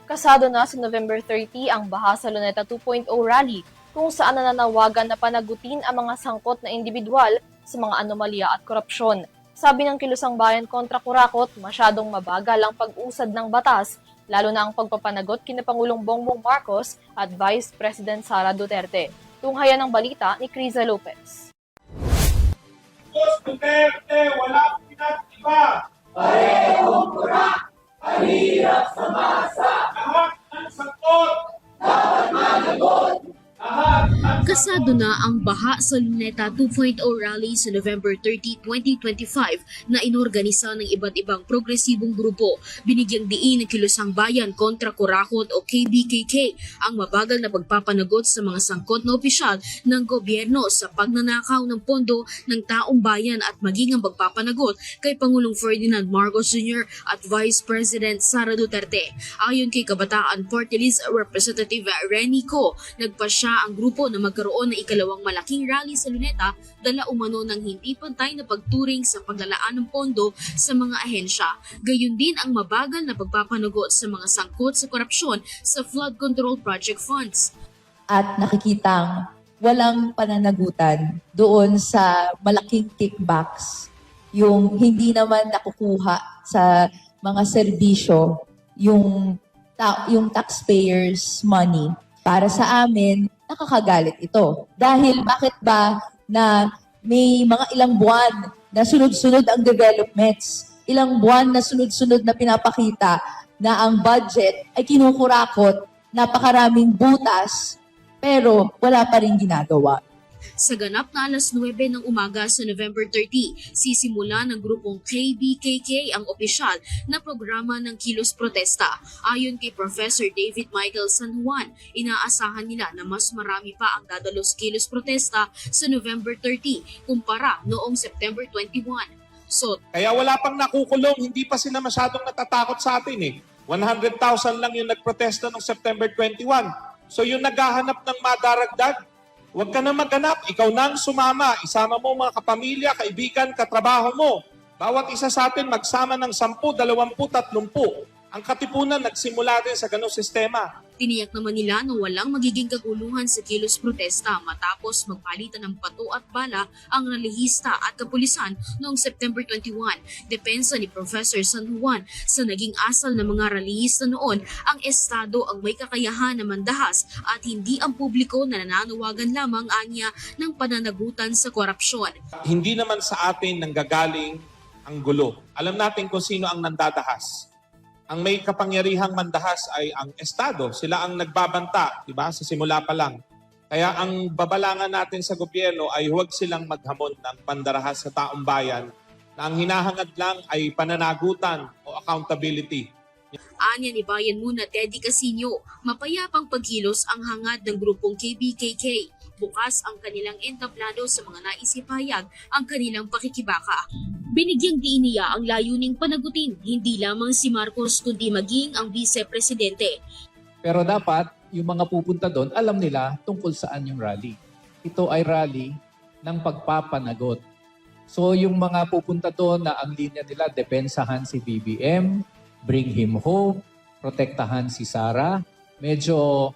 Kasado na sa November 30 ang Baha sa Luneta 2.0 rally kung saan nananawagan na panagutin ang mga sangkot na individual sa mga anomalya at korupsyon. Sabi ng Kilusang Bayan kontra Kurakot, masyadong mabagal ang pag-usad ng batas, lalo na ang pagpapanagot kina Pangulong Bongbong Marcos at Vice President Sara Duterte. Tunghayan ng balita ni Criza Lopez. Duterte, walang pinag-iba. Parehong kurak, mahirap sa masa. Lahat ng sagot, dapat managot. Kasado na ang Baha sa Luneta 2.0 rally sa November 30, 2025 na inorganisa ng iba't ibang progresibong grupo. Binigyang diin ng Kilusang Bayan kontra Kurakot o KBKK ang mabagal na pagpapanagot sa mga sangkot na opisyal ng gobyerno sa pagnanakaw ng pondo ng taong bayan at maging ang pagpapanagot kay Pangulong Ferdinand Marcos Jr. at Vice President Sara Duterte. Ayon kay Kabataan Party List Representative Reni Co, nagpasya ang grupo na magkaroon ng ikalawang malaking rally sa Luneta dala umano ng hindi pantay na pagturing sa paglalaan ng pondo sa mga ahensya. Gayon din ang mabagal na pagpapanagot sa mga sangkot sa korupsyon sa flood control project funds. At nakikitang walang pananagutan doon sa malaking kickbacks, yung hindi naman nakukuha sa mga serbisyo, yung taxpayers' money. Para sa amin, nakakagalit ito. Dahil bakit ba na may mga ilang buwan na sunod-sunod ang developments, ilang buwan na sunod-sunod na pinapakita na ang budget ay kinukurakot, napakaraming butas, pero wala pa rin ginagawa. Sa ganap na alas 9 ng umaga sa November 30, sisimula ng grupong KBKK ang opisyal na programa ng Kilos Protesta. Ayon kay Professor David Michael San Juan, inaasahan nila na mas marami pa ang dadalo sa Kilos Protesta sa November 30 kumpara noong September 21. Kaya wala pang nakukulong, hindi pa sila masyadong natatakot sa atin eh. 100,000 lang yung nagprotesta noong September 21. So yung naghahanap ng madaragdag, huwag ka na maghanap, ikaw nang sumama. Isama mo mga kapamilya, kaibigan, katrabaho mo. Bawat isa sa atin magsama ng 10, 20, 30. Ang katipunan nagsimula din sa ganong sistema. Tiniyak naman nila na walang magiging kaguluhan sa Kilos Protesta matapos magpalitan ng pato at bala ang relihista at kapulisan noong September 21. Depensa ni Professor San Juan, sa naging asal ng mga relihista noon, ang Estado ang may kakayahan na mandahas at hindi ang publiko na nananawagan lamang anya ng pananagutan sa korupsyon. Hindi naman sa atin nanggagaling ang gulo. Alam natin kung sino ang nandadahas. Ang may kapangyarihang mandahas ay ang Estado. Sila ang nagbabanta, diba? Sa simula pa lang. Kaya ang babalangan natin sa gobyerno ay huwag silang maghamon ng pandarahas sa taong bayan na ang hinahangad lang ay pananagutan o accountability. Anya ni Bayan Muna Teddy Casino, mapayapang pagkilos ang hangad ng grupong KBKK. Bukas ang kanilang entablado sa mga naisipahayag ang kanilang pakikibaka. Binigyang diin niya ang layuning panagutin hindi lamang si Marcos kundi maging ang vice-presidente. Pero dapat yung mga pupunta doon alam nila tungkol saan yung rally. Ito ay rally ng pagpapanagot. So yung mga pupunta doon na ang linya nila, depensahan si BBM, bring him home, protektahan si Sara, medyo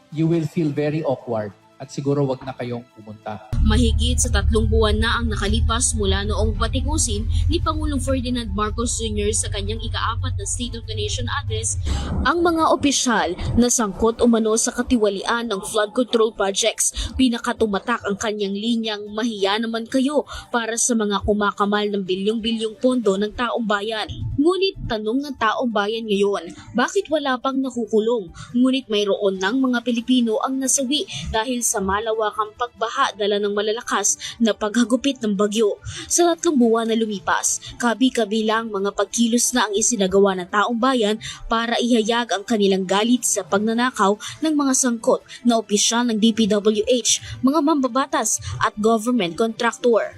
you will feel very awkward at siguro wag na kayong pumunta. Mahigit sa 3 buwan na ang nakalipas mula noong patikusin ni Pangulong Ferdinand Marcos Jr. sa kanyang ika-4 na State of the Nation address ang mga opisyal na sangkot umano sa katiwalian ng flood control projects. Pinakatumatak ang kanyang linyang mahiya naman kayo para sa mga kumakamal ng bilyong-bilyong pondo ng taong bayan. Ngunit tanong ng taong bayan ngayon, bakit wala pang nakukulong? Ngunit mayroon ng mga Pilipino ang nasawi dahil sa malawakang pagbaha dala ng malalakas na paghagupit ng bagyo. Sa 3 buwan na lumipas, kabi-kabilang mga pagkilos na ang isinagawa ng taong bayan para ihayag ang kanilang galit sa pagnanakaw ng mga sangkot na opisyal ng DPWH, mga mambabatas at government contractor.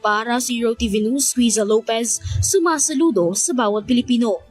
Para sa Zero TV News, Criza Lopez, sumasaludo sa bawat Pilipino.